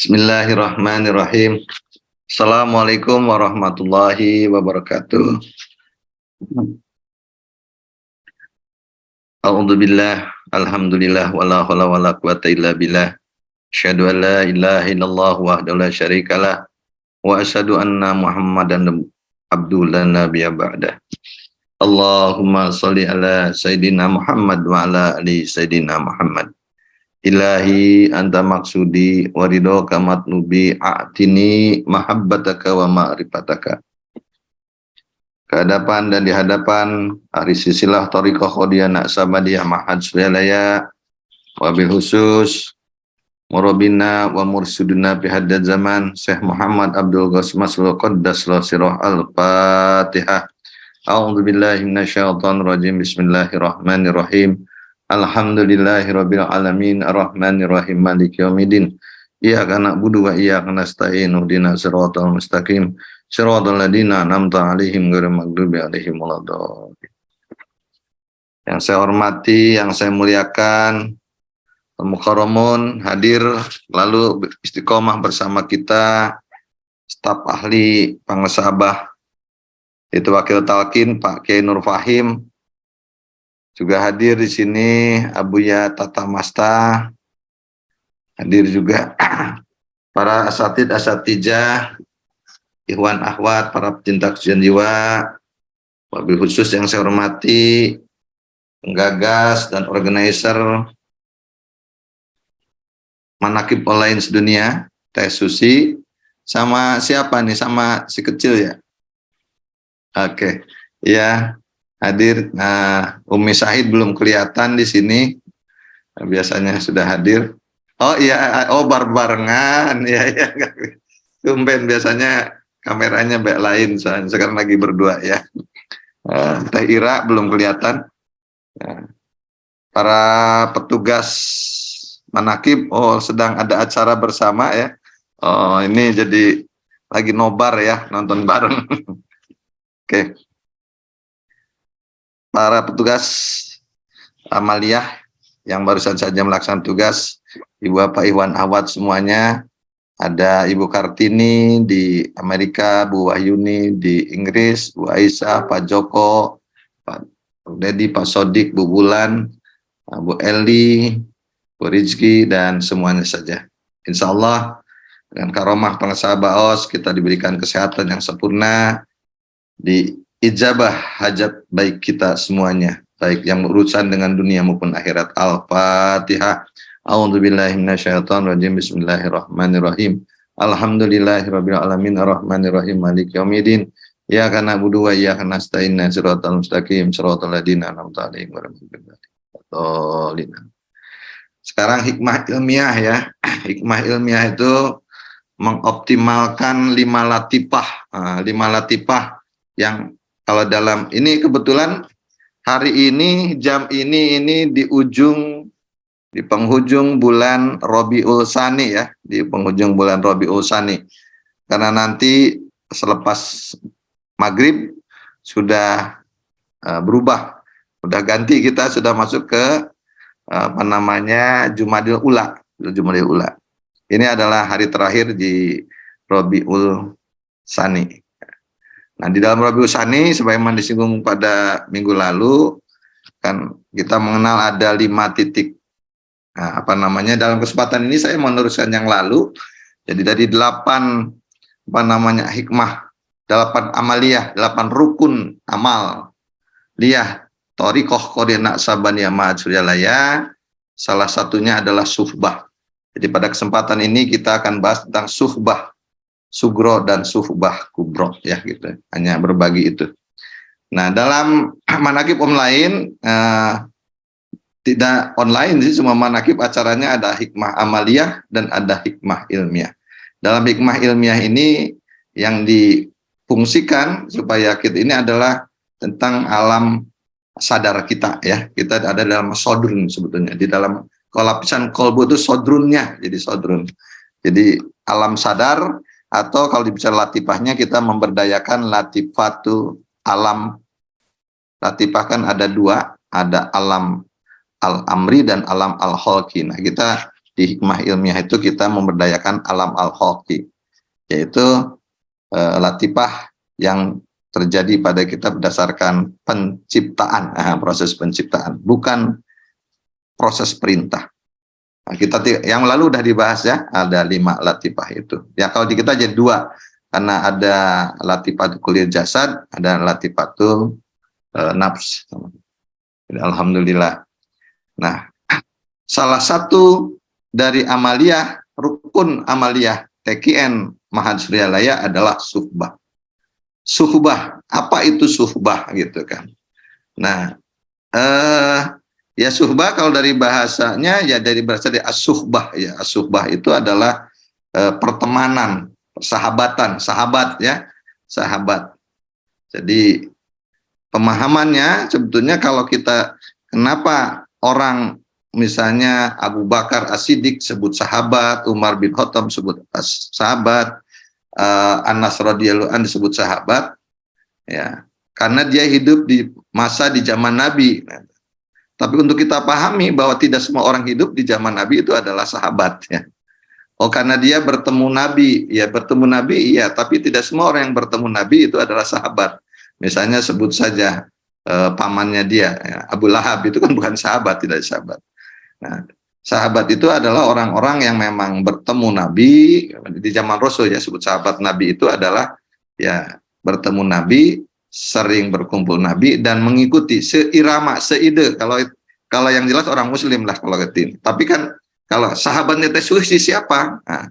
Bismillahirrahmanirrahim. Assalamualaikum warahmatullahi wabarakatuh. A'udzubillah, alhamdulillah, wala haula wala quwata illa billah. Asyhadu an la ilaha illallah wahdahu la syarikalah wa asyhadu anna Muhammadan abduhu la nabiyya ba'dah. Allahumma shalli ala sayidina Muhammad wa ala ali sayidina Muhammad. Ilahi anta maksudi waridoka matlubi a'tini mahabbataka wa ma'rifataka. Kehadapan dan di hadapan hari sisilah tariqah qadiyana sabadiyah mahad suryalaya wabil khusus murabina wa mursuduna bihaddad zaman Syekh Muhammad Abdul Qasim Qaddas sirah al-Fatihah. A'udzu billahi minasyaitonir rajim. Bismillahirrahmanirrahim. Alhamdulillahirabbil alamin arrahmanir rahim maliki yaumiddin. Iyyaka na'budu wa iyyaka nasta'in ihdinas siratal mustaqim siratal ladzina an'amta 'alaihim ghairil maghdubi 'alaihim waladdallin. Yang saya hormati, yang saya muliakan, Mukarramun hadir lalu istiqomah bersama kita staf ahli Pangesabah itu Wakil Talkin Pak Kiai Nur Fahim. Juga hadir di sini Abuya Tata Masta, hadir juga para asatidjah, ikhwan akhwat, para pecinta kesucian jiwa, wabil khusus yang saya hormati, penggagas dan organizer Manaqib Online sedunia, Teh Susi, sama siapa nih? Sama si kecil ya? Oke, ya. Hadir, Umi Syahid belum kelihatan di sini, biasanya sudah hadir. Oh iya, oh barengan, ya ya. Tumben biasanya kameranya baik lain, sekarang lagi berdua ya. Teh Ira belum kelihatan. Para petugas Manaqib, oh sedang ada acara bersama ya. Oh ini jadi lagi nobar ya, nonton bareng. Oke. Para petugas amaliyah yang barusan saja melaksanakan tugas, Ibu Bapak Iwan Awad semuanya, ada Ibu Kartini di Amerika, Bu Wahyuni di Inggris, Bu Aisyah, Pak Joko, Pak Dedi, Pak Sodik, Bu Bulan, Bu Eli, Bu Rizki, dan semuanya saja. Insya Allah dengan karomah Pangesabah OS kita diberikan kesehatan yang sempurna, di ijabah hajat baik kita semuanya, baik yang berurusan dengan dunia maupun akhirat. Al-Fatihah. A'udzubillahi minasyaitonir rajim. Bismillahirrahmanirrahim. Alhamdulillahirabbil alamin arrahmanir rahim maliki yaumiddin. Iyyaka na'budu wa iyyaka nasta'in siratal mustaqim siratal ladzina an'amta 'alaihim ghairil maghdubi 'alaihim. Sekarang hikmah ilmiah ya. Hikmah ilmiah itu mengoptimalkan 5 latifah. 5 latifah yang kalau dalam ini kebetulan hari ini jam ini di penghujung bulan Rabiul Tsani ya, di penghujung bulan Rabiul Tsani. Karena nanti selepas maghrib sudah berubah, sudah ganti, kita sudah masuk ke Jumadil Ula. Jumadil Ula. Ini adalah hari terakhir di Rabiul Tsani. Nah, di dalam Rabiul Tsani, sebagaimana disinggung pada minggu lalu, kan kita mengenal ada 5 titik. Nah, dalam kesempatan ini saya meneruskan yang lalu. Jadi dari 8 hikmah, 8 amaliyah, 8 rukun amal liyah thariqah qadiyana sabaniyah ma'ad suryalaya, salah satunya adalah suhbah. Jadi pada kesempatan ini kita akan bahas tentang suhbah sugro dan suhbah kubro ya gitu, hanya berbagi itu. Nah, dalam Manaqib online tidak online sih, semua Manaqib acaranya ada hikmah amaliyah dan ada hikmah ilmiah. Dalam hikmah ilmiah ini yang difungsikan supaya kita ini adalah tentang alam sadar kita ya. Kita ada dalam sodrun sebetulnya, di dalam lapisan kolbu itu sodrunnya, jadi sodrun. Jadi alam sadar, atau kalau dibicara latifahnya kita memberdayakan latifatu alam. Latifah kan ada 2, ada alam al-amri dan alam al-kholqi. Nah, kita di hikmah ilmiah itu kita memberdayakan alam al-khalqi, yaitu latifah yang terjadi pada kita berdasarkan penciptaan, proses penciptaan, bukan proses perintah. Nah, kita yang lalu udah dibahas ya, ada 5 latifah itu. Ya kalau di kita jadi 2, karena ada latifatul kulir jasad, ada latifatul nafs. Alhamdulillah. Nah, salah satu dari amaliyah, rukun amaliyah TKN Mahat Suryalaya adalah suhbah. Suhbah, apa itu suhbah gitu kan? Nah, ya suhbah kalau dari bahasanya ya dari bahasa dari as-suhbah ya. As-suhbah itu adalah pertemanan, persahabatan, sahabat ya, sahabat. Jadi pemahamannya sebetulnya kalau kita kenapa orang misalnya Abu Bakar As-Siddiq sebut sahabat, Umar bin Khattab sebut sahabat, Anas radhiyallahu anhu disebut sahabat, ya karena dia hidup di masa di zaman Nabi. Tapi untuk kita pahami bahwa tidak semua orang hidup di zaman Nabi itu adalah sahabat, ya. Oh karena dia bertemu Nabi, ya bertemu Nabi, iya. Tapi tidak semua orang yang bertemu Nabi itu adalah sahabat. Misalnya sebut saja pamannya dia, ya, Abu Lahab itu kan bukan sahabat, tidak sahabat. Nah, sahabat itu adalah orang-orang yang memang bertemu Nabi di zaman Rasul ya, sebut sahabat Nabi itu adalah ya bertemu Nabi, sering berkumpul Nabi dan mengikuti seirama, seide. Kalau yang jelas orang Muslim lah kalau ketin. Tapi kan kalau sahabatnya Teh Susi siapa? Nah,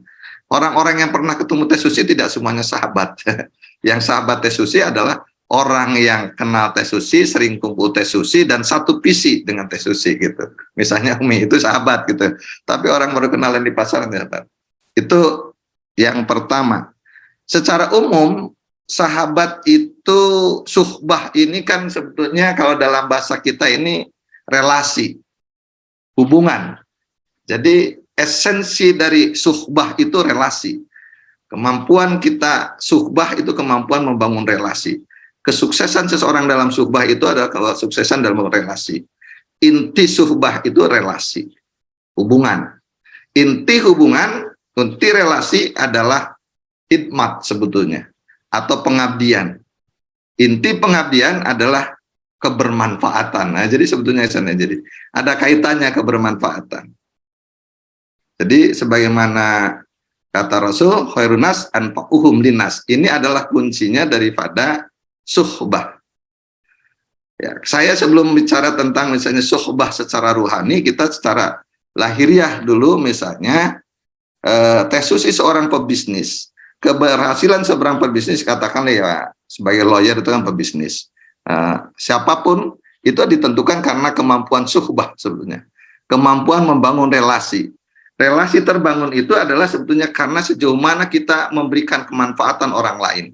orang-orang yang pernah ketemu Teh Susi tidak semuanya sahabat. Yang sahabat Teh Susi adalah orang yang kenal Teh Susi, sering kumpul Teh Susi, dan satu visi dengan Teh Susi gitu. Misalnya Umi itu sahabat gitu. Tapi orang baru kenalan di pasar sahabat. Itu yang pertama. Secara umum, sahabat itu suhbah ini kan sebetulnya kalau dalam bahasa kita ini relasi, hubungan. Jadi esensi dari suhbah itu relasi. Kemampuan kita suhbah itu kemampuan membangun relasi. Kesuksesan seseorang dalam suhbah itu adalah kesuksesan dalam relasi. Inti suhbah itu relasi, hubungan. Inti hubungan, inti relasi adalah khidmat sebetulnya, atau pengabdian. Inti pengabdian adalah kebermanfaatan. Nah, jadi sebetulnya jadi ada kaitannya kebermanfaatan. Jadi sebagaimana kata Rasul, khairun nas anfa'uhum linnas. Ini adalah kuncinya daripada suhbah. Ya, saya sebelum bicara tentang misalnya suhbah secara ruhani, kita secara lahiriah dulu misalnya Teh Susi seorang pebisnis. Keberhasilan seorang pebisnis katakanlah ya sebagai lawyer itu kan pebisnis. Siapapun itu ditentukan karena kemampuan suhbah sebetulnya. Kemampuan membangun relasi. Relasi terbangun itu adalah sebetulnya karena sejauh mana kita memberikan kemanfaatan orang lain.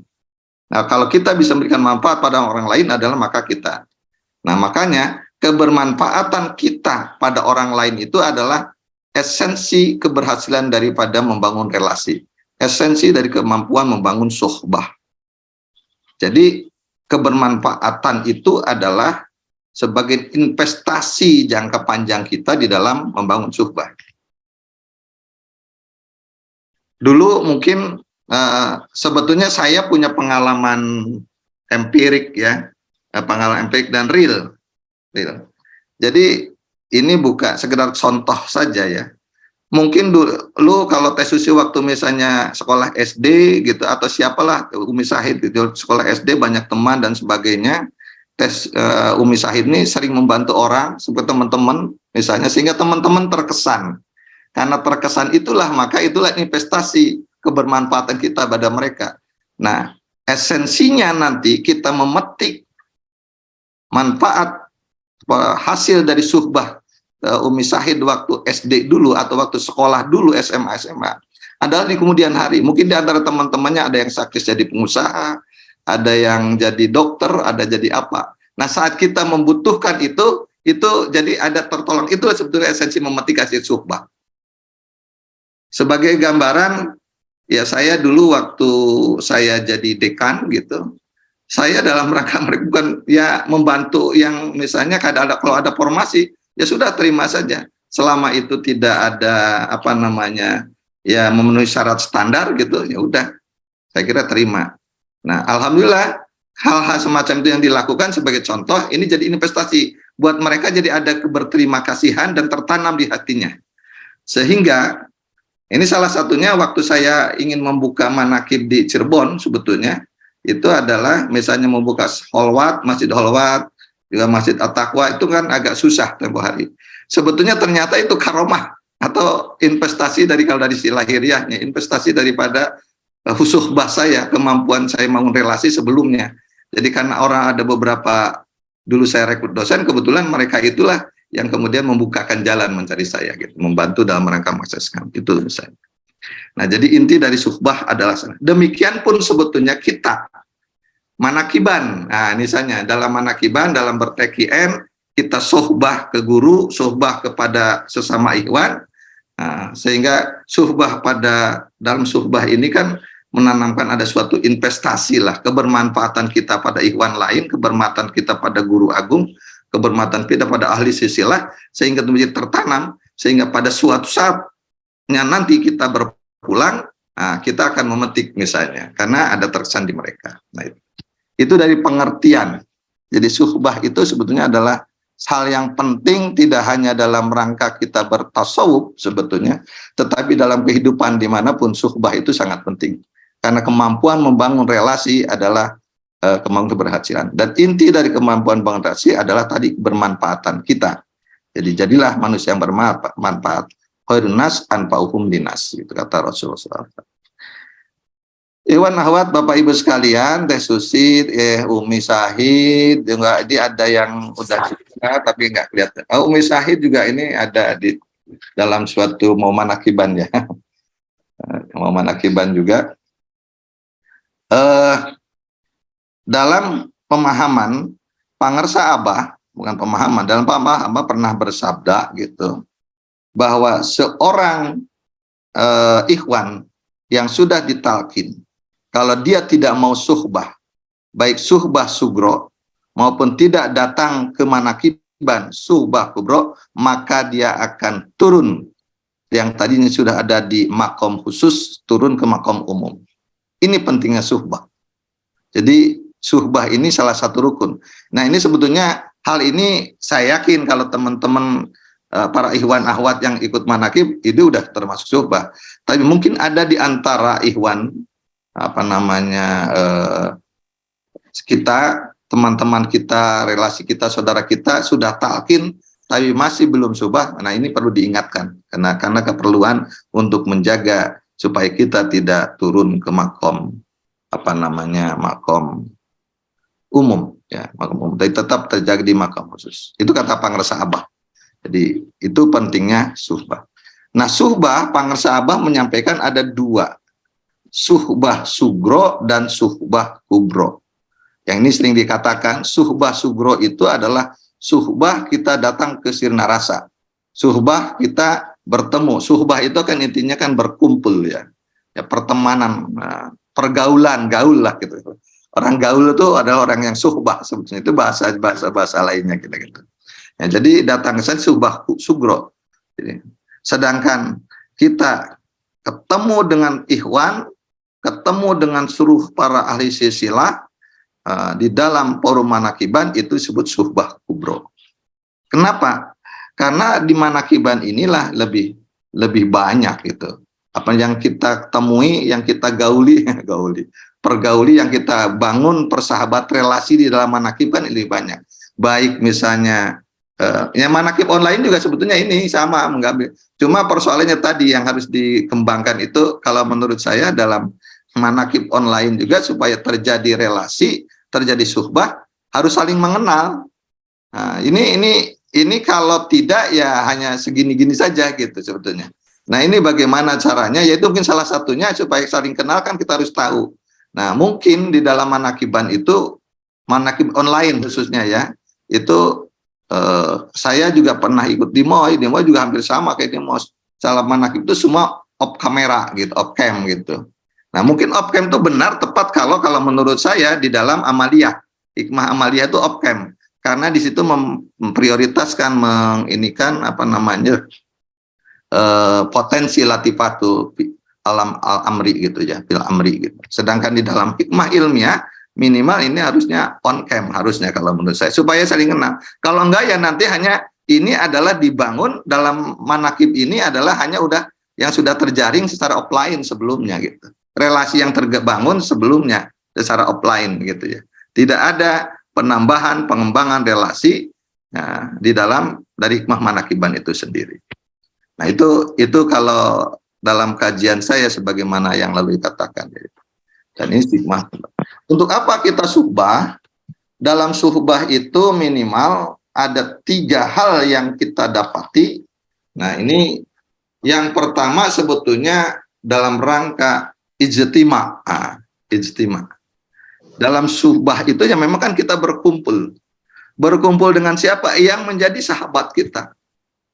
Nah, kalau kita bisa memberikan manfaat pada orang lain adalah maka kita. Nah, makanya kebermanfaatan kita pada orang lain itu adalah esensi keberhasilan daripada membangun relasi. Esensi dari kemampuan membangun suhbah. Jadi, kebermanfaatan itu adalah sebagai investasi jangka panjang kita di dalam membangun suhbah. Dulu mungkin sebetulnya saya punya pengalaman empirik ya, pengalaman empirik dan real. Jadi ini bukan sekedar contoh saja ya. Mungkin dulu kalau Teh Susi waktu misalnya sekolah SD gitu atau siapalah Umi Sahid gitu, sekolah SD banyak teman dan sebagainya. Umi Sahid ini sering membantu orang seperti teman-teman misalnya sehingga teman-teman terkesan. Karena terkesan itulah maka itulah investasi kebermanfaatan kita pada mereka. Nah, esensinya nanti kita memetik manfaat hasil dari suhbah Umi Sahid waktu SD dulu atau waktu sekolah dulu SMA adalah di kemudian hari. Mungkin di antara teman-temannya ada yang sukses jadi pengusaha, ada yang jadi dokter, ada jadi apa. Nah, saat kita membutuhkan itu jadi ada tertolong. Itulah sebetulnya esensi memetik hasil suhbah. Sebagai gambaran, ya saya dulu waktu saya jadi dekan gitu, saya dalam rangka bukan ya membantu yang misalnya kalau ada formasi, ya sudah terima saja. selama itu tidak ada apa namanya ya memenuhi syarat standar gitu, ya udah saya kira terima. Nah, alhamdulillah hal-hal semacam itu yang dilakukan sebagai contoh ini jadi investasi buat mereka, jadi ada keberterima kasihan dan tertanam di hatinya. Sehingga ini salah satunya waktu saya ingin membuka manakib di Cirebon, sebetulnya itu adalah misalnya membuka Holwat, Masjid Holwat, juga Masjid At-Taqwa, itu kan agak susah tempo hari. Sebetulnya ternyata itu karomah atau investasi dari, kalau dari istilah lahiriahnya, investasi daripada husuhbah saya, kemampuan saya membangun relasi sebelumnya. Jadi karena orang ada beberapa, dulu saya rekrut dosen, kebetulan mereka itulah yang kemudian membukakan jalan mencari saya, gitu, membantu dalam rangka mensukseskan itu misalnya. Nah, jadi inti dari suhbah adalah sana. Demikian pun sebetulnya kita manakiban. Nah, misalnya dalam manakiban, dalam berTKN, kita suhbah ke guru, suhbah kepada sesama ikhwan. Nah, sehingga suhbah pada dalam suhbah ini kan menanamkan ada suatu investasi lah, kebermanfaatan kita pada ikhwan lain, kebermanfaatan kita pada guru agung, kebermanfaatan kita pada ahli silsilah, sehingga menjadi tertanam, sehingga pada suatu saatnya nanti kita berpulang, nah, kita akan memetik misalnya, karena ada terkesan di mereka. Nah, itu dari pengertian. Jadi suhbah itu sebetulnya adalah hal yang penting, tidak hanya dalam rangka kita bertasawuf sebetulnya, tetapi dalam kehidupan dimanapun suhbah itu sangat penting. Karena kemampuan membangun relasi adalah kemampuan keberhasilan. Dan inti dari kemampuan membangun relasi adalah tadi bermanfaatan kita. Jadi jadilah manusia yang bermanfaat. Khairun nas anfa'uhum linnas, itu kata Rasulullah SAW. Iwan Ahwat, Bapak Ibu sekalian, Teh Susi, Umi Sahid, juga ini ada yang udah cerita tapi nggak kelihatan. Umi Sahid juga ini ada di dalam suatu mau manakiban ya, mau manakiban juga. Dalam pemahaman Pangersa Abah, bukan pemahaman, dalam pemahaman Abah pernah bersabda gitu, bahwa seorang ikhwan yang sudah ditalkin, kalau dia tidak mau suhbah, baik suhbah sugro maupun tidak datang ke manakiban suhbah kubro, maka dia akan turun yang tadinya sudah ada di makom khusus, turun ke makom umum. Ini pentingnya suhbah. Jadi suhbah ini salah satu rukun. Nah, ini sebetulnya hal ini saya yakin kalau teman-teman para ikhwan ahwat yang ikut manakib itu udah termasuk suhbah. Tapi mungkin ada di antara ikhwan apa namanya kita, teman-teman kita, relasi kita, saudara kita sudah talkin tapi masih belum suhbah. Nah, ini perlu diingatkan karena keperluan untuk menjaga supaya kita tidak turun ke makom apa namanya makom umum ya, makom umum, tapi tetap terjaga di makom khusus. Itu kata Pangersa Abah. Jadi itu pentingnya suhbah. Nah, suhbah Pangersa Abah menyampaikan ada dua, suhbah sugro dan suhbah kubro. Yang ini sering dikatakan suhbah sugro itu adalah suhbah kita datang ke sirna rasa, suhbah kita bertemu. Suhbah itu kan intinya kan berkumpul ya, pertemanan, pergaulan, gaul lah gitu. Orang gaul itu adalah orang yang suhbah sebetulnya, itu bahasa lainnya kita gitu. Ya, jadi datang ke sana suhbah sugro. Jadi, sedangkan kita ketemu dengan ikhwan, ketemu dengan seluruh para ahli silsilah di dalam forum manakiban, itu disebut suhbah kubro. Kenapa? Karena di manakiban inilah lebih banyak gitu. Apa yang kita temui, yang kita gauli, pergauli, yang kita bangun persahabat relasi di dalam manakib kan lebih banyak. Baik misalnya, yang manakib online juga sebetulnya ini sama mengambil. Cuma persoalannya tadi yang harus dikembangkan itu, kalau menurut saya dalam manakib online juga supaya terjadi relasi, terjadi suhbah, harus saling mengenal. Nah, ini kalau tidak ya hanya segini-gini saja gitu sebetulnya. Nah, ini bagaimana caranya? Yaitu mungkin salah satunya supaya saling kenal kan kita harus tahu. Nah, mungkin di dalam manakiban itu, manakib online khususnya ya, itu saya juga pernah ikut di MOI juga hampir sama kayak di MOI. Dalam manakib itu semua off kamera gitu, off cam gitu. Nah, mungkin off cam itu benar tepat kalau menurut saya di dalam amaliyah, hikmah amaliyah itu off cam. Karena di situ memprioritaskan, menginikan apa namanya, potensi latifatu alam al-amri gitu ya, fil amri gitu. Sedangkan di dalam hikmah ilmiah minimal ini harusnya on cam harusnya kalau menurut saya supaya saling kenal. Kalau enggak ya nanti hanya ini adalah dibangun dalam manakib ini adalah hanya udah yang sudah terjaring secara offline sebelumnya gitu. Relasi yang terbangun sebelumnya secara offline gitu ya. Tidak ada penambahan pengembangan relasi di dalam dari hikmah manakiban itu sendiri. Nah itu kalau dalam kajian saya sebagaimana yang lalu dikatakan. Dan ini hikmah. Untuk apa kita suhbah? Dalam suhbah itu minimal ada 3 hal yang kita dapati. Nah ini yang pertama sebetulnya dalam rangka ijtima. Ijtima. Dalam suhbah itu ya memang kan kita berkumpul. Berkumpul dengan siapa? Yang menjadi sahabat kita.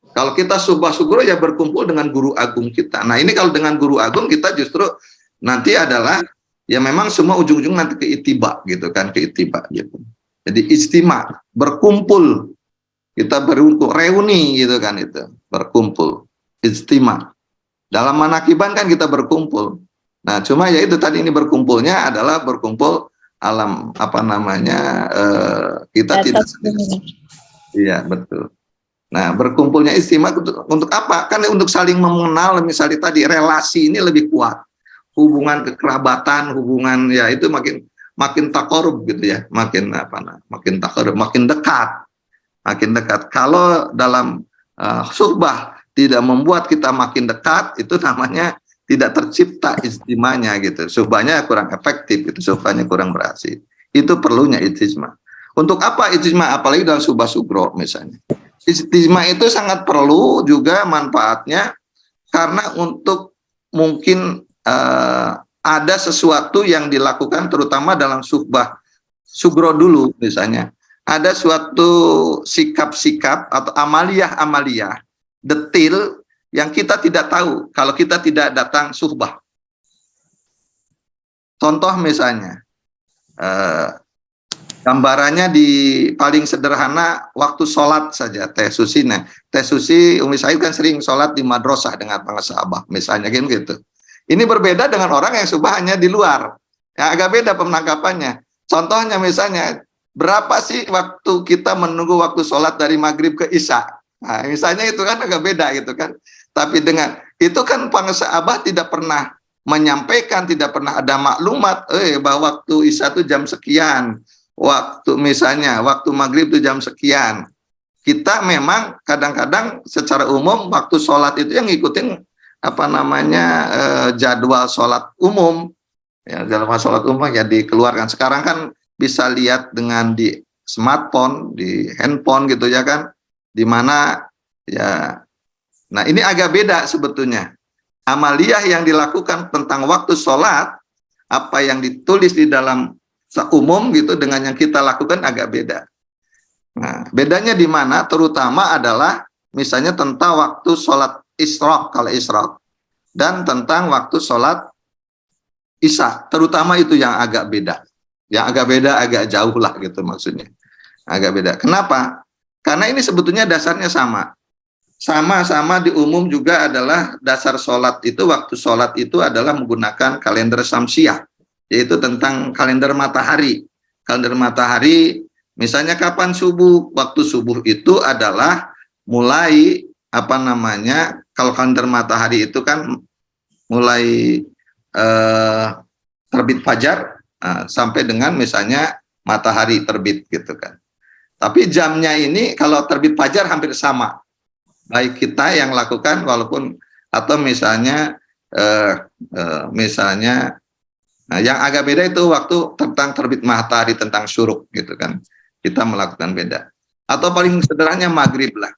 Kalau kita suhbah sugro ya berkumpul dengan guru agung kita. Nah ini kalau dengan guru agung kita justru nanti adalah ya memang semua ujung-ujung nanti ke itiba gitu kan, ke itiba gitu. Jadi istima, berkumpul. Kita berkumpul, reuni gitu kan itu, berkumpul. Istima. Dalam manakiban kan kita berkumpul. Nah cuma ya itu tadi ini berkumpulnya adalah berkumpul alam apa namanya kita tidak sendiri. Iya betul. Nah, berkumpulnya istimewa untuk apa? Kan untuk saling mengenal, misalnya tadi relasi ini lebih kuat. Hubungan kekerabatan, hubungan ya itu makin takorub gitu ya, makin takorub, makin dekat. Makin dekat. Kalau dalam suhbah tidak membuat kita makin dekat, itu namanya tidak tercipta istimanya gitu. Suhbahnya kurang efektif, itu suhbahnya kurang berhasil. Itu perlunya ijtima. Untuk apa ijtima? Apalagi dalam suhbah sugro misalnya. Ijtima itu sangat perlu juga manfaatnya karena untuk mungkin ada sesuatu yang dilakukan terutama dalam suhbah sugro dulu misalnya. Ada suatu sikap-sikap atau amaliyah-amaliyah detil yang kita tidak tahu kalau kita tidak datang suhbah. Contoh misalnya, gambarannya di paling sederhana waktu sholat saja. Teh Susi, Teh Susi Umi Said kan sering sholat di madrasah dengan para sahabat, misalnya gitu. Ini berbeda dengan orang yang suhbah hanya di luar. Ya, agak beda penangkapannya. Contohnya misalnya, berapa sih waktu kita menunggu waktu sholat dari maghrib ke isya? Nah, misalnya itu kan agak beda gitu kan. Tapi dengan itu kan para sahabat tidak pernah menyampaikan, tidak pernah ada maklumat bahwa waktu isya itu jam sekian. Waktu misalnya waktu maghrib itu jam sekian. Kita memang kadang-kadang secara umum waktu sholat itu yang ngikutin apa namanya jadwal sholat umum ya, jadwal sholat umum ya dikeluarkan. Sekarang kan bisa lihat dengan di smartphone, di handphone gitu ya kan, di mana ya. Nah ini agak beda sebetulnya. Amaliyah yang dilakukan tentang waktu sholat, apa yang ditulis di dalam umum gitu dengan yang kita lakukan agak beda. Nah, bedanya di mana? Terutama adalah misalnya tentang waktu sholat isyraq kalau isyraq dan tentang waktu sholat isya. Terutama itu yang agak beda. Yang agak beda, agak jauh lah gitu maksudnya. Agak beda. Kenapa? Karena ini sebetulnya dasarnya sama. Sama-sama di umum juga adalah dasar sholat itu, waktu sholat itu adalah menggunakan kalender Syamsiah. Yaitu tentang kalender matahari. Kalender matahari, misalnya kapan subuh? Waktu subuh itu adalah mulai, apa namanya, kalau kalender matahari itu kan mulai terbit fajar sampai dengan misalnya matahari terbit gitu kan. Tapi jamnya ini kalau terbit fajar hampir sama. Baik kita yang lakukan walaupun, atau misalnya nah, yang agak beda itu waktu tentang terbit matahari, tentang syuruk gitu kan. Kita melakukan beda. Atau paling sederhananya maghrib lah.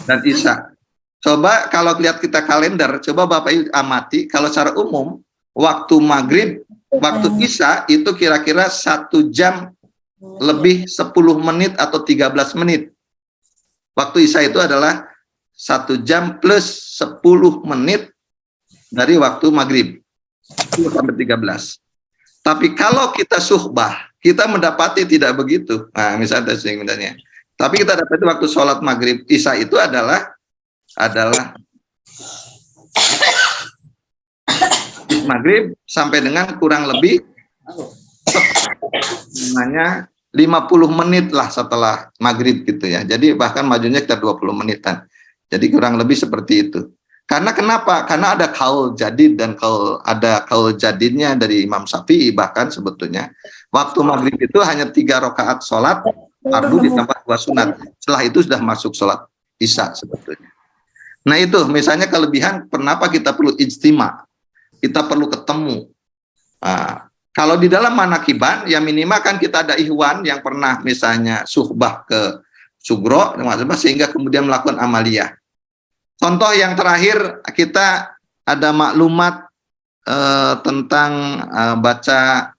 Dan isya. Coba kalau lihat kita kalender, coba Bapak Ibu amati, kalau secara umum, waktu maghrib, waktu isya itu kira-kira 1 jam lebih 10 menit atau 13 menit. Waktu isya itu adalah 1 jam plus 10 menit dari waktu maghrib. 10-13. Tapi kalau kita suhbah, kita mendapati tidak begitu. Nah, misalnya. Tapi kita dapati waktu sholat maghrib isya itu adalah maghrib sampai dengan kurang lebih namanya 50 menit lah setelah maghrib gitu ya. Jadi bahkan majunya kita 20 menitan. Jadi kurang lebih seperti itu. Karena kenapa? Karena ada kaul jadid dan ada kaul jadidnya dari Imam Syafi'i, bahkan sebetulnya waktu maghrib itu hanya 3 rakaat sholat fardu ditambah 2 sunat. Setelah itu sudah masuk sholat isya sebetulnya. Nah itu misalnya kelebihan kenapa kita perlu ijtima, kita perlu ketemu. Nah, kalau di dalam manakiban ya minimal kan kita ada ihwan yang pernah misalnya suhbah ke sugro sehingga kemudian melakukan amaliyah. Contoh yang terakhir kita ada maklumat tentang baca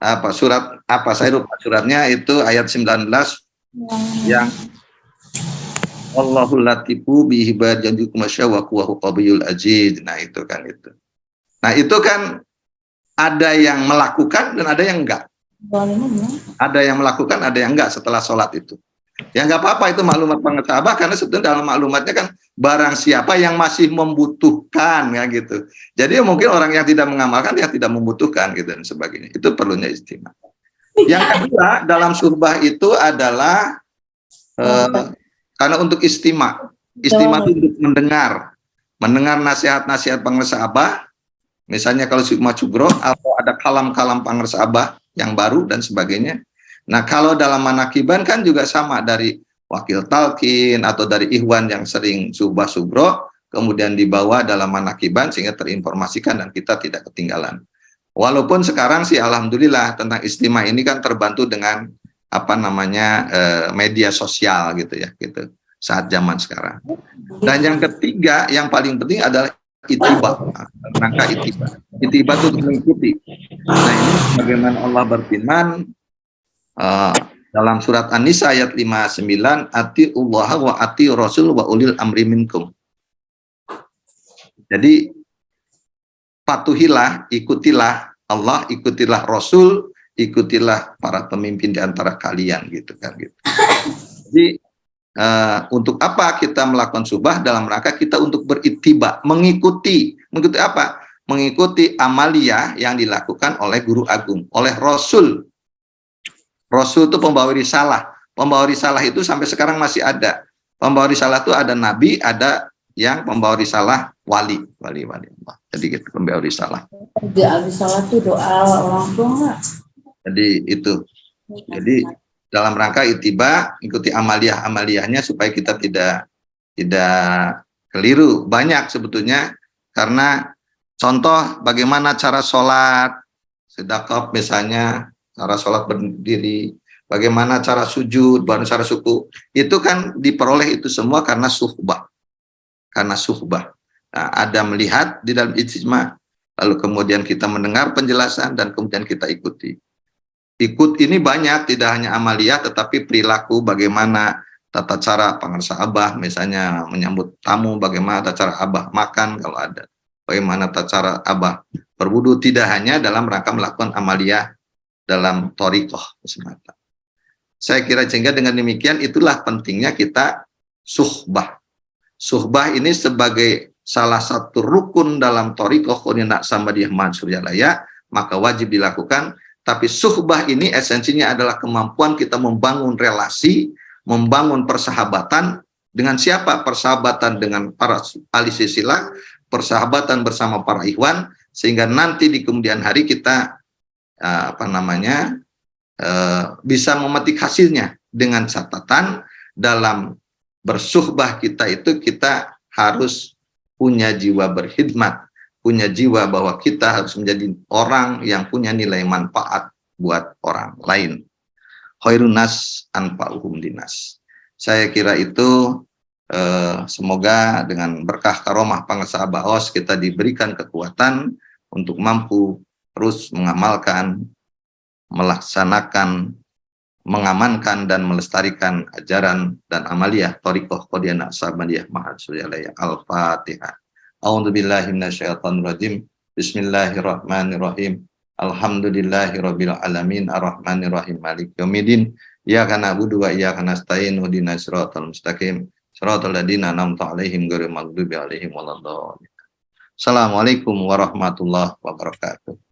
apa surat apa saya lupa suratnya itu ayat 19 yang Allahul latifu bi ibadihi masyawaqu qabiyul aziz. Nah itu kan itu. Nah itu kan ada yang melakukan dan ada yang enggak. Ada yang melakukan, ada yang enggak setelah sholat itu. Ya nggak apa-apa itu maklumat pengetahuan karena sebetulnya dalam maklumatnya kan barang siapa yang masih membutuhkan ya gitu. Jadi mungkin orang yang tidak mengamalkan yang tidak membutuhkan gitu dan sebagainya. Itu perlunya istimewa. Yang kedua dalam surbah itu adalah karena untuk istimewa itu untuk mendengar nasihat-nasihat pangersa abah. Misalnya kalau Sukma Cugro atau ada kalam-kalam pangersa abah yang baru dan sebagainya. Nah kalau dalam manakiban kan juga sama dari wakil talqin atau dari ikhwan yang sering subah sugro kemudian dibawa dalam manakiban sehingga terinformasikan dan kita tidak ketinggalan. Walaupun sekarang sih alhamdulillah tentang istimewa ini kan terbantu dengan apa namanya media sosial gitu ya gitu saat zaman sekarang. Dan yang ketiga yang paling penting adalah itiba, rangka itiba. Itiba itu mengikuti. Nah ini bagaimana Allah berfirman dalam surat An-Nisa ayat 59, atiullah wa ati rasul wa ulil amri minkum. Jadi patuhilah, ikutilah Allah, ikutilah Rasul, ikutilah para pemimpin di antara kalian gitu kan gitu. Jadi untuk apa kita melakukan subah dalam rangka kita untuk beritiba, mengikuti apa? Mengikuti amaliyah yang dilakukan oleh guru agung, oleh Rasul. Rasul itu pembawa risalah. Pembawa risalah itu sampai sekarang masih ada. Pembawa risalah itu ada nabi, ada yang pembawa risalah wali Allah. Jadi gitu pembawa risalah. Risalah itu doa orang tua enggak? Jadi itu. Jadi dalam rangka itiba ikuti amaliyahnya supaya kita tidak keliru. Banyak sebetulnya karena contoh bagaimana cara sholat sedekah misalnya, cara sholat berdiri, bagaimana cara sujud, bagaimana cara suku, itu kan diperoleh itu semua karena suhbah. Nah, ada melihat di dalam ijtima, lalu kemudian kita mendengar penjelasan dan kemudian kita ikuti. Ikut ini banyak, tidak hanya amaliyah tetapi perilaku, bagaimana tata cara pangersa abah misalnya menyambut tamu, bagaimana tata cara abah makan kalau ada, bagaimana tata cara abah berwudu, tidak hanya dalam rangka melakukan amaliyah dalam thoriqoh semata. Saya kira sehingga dengan demikian itulah pentingnya kita suhbah. Suhbah ini sebagai salah satu rukun dalam thoriqoh Qur'anak Samadiyah Mansuryalaya, maka wajib dilakukan. Tapi suhbah ini esensinya adalah kemampuan kita membangun relasi, membangun persahabatan dengan siapa? Persahabatan dengan para ahli silsilah, persahabatan bersama para ikhwan, sehingga nanti di kemudian hari kita bisa memetik hasilnya dengan catatan dalam bersuhbah kita itu kita harus punya jiwa berkhidmat. Punya jiwa bahwa kita harus menjadi orang yang punya nilai manfaat buat orang lain. Khairun nas anfa'uhum dinas. Saya kira itu semoga dengan berkah karomah pangersa Baos kita diberikan kekuatan untuk mampu terus mengamalkan, melaksanakan, mengamankan dan melestarikan ajaran dan amaliyah thoriqoh Qur'anak Samadiyah Mansuryalaya. Al-Fatihah. A'udzubillahi minasyaitonirrajim. Bismillahirrahmanirrahim. Alhamdulillahirabbil alamin arrahmanirrahim maliki yaumiddin. Iyyaka na'budu wa iyyaka nasta'in ihdinas siratal mustaqim. Shiratal ladzina an'amta 'alaihim ghairil maghdubi 'alaihim waladdallin. Assalamualaikum warahmatullahi wabarakatuh.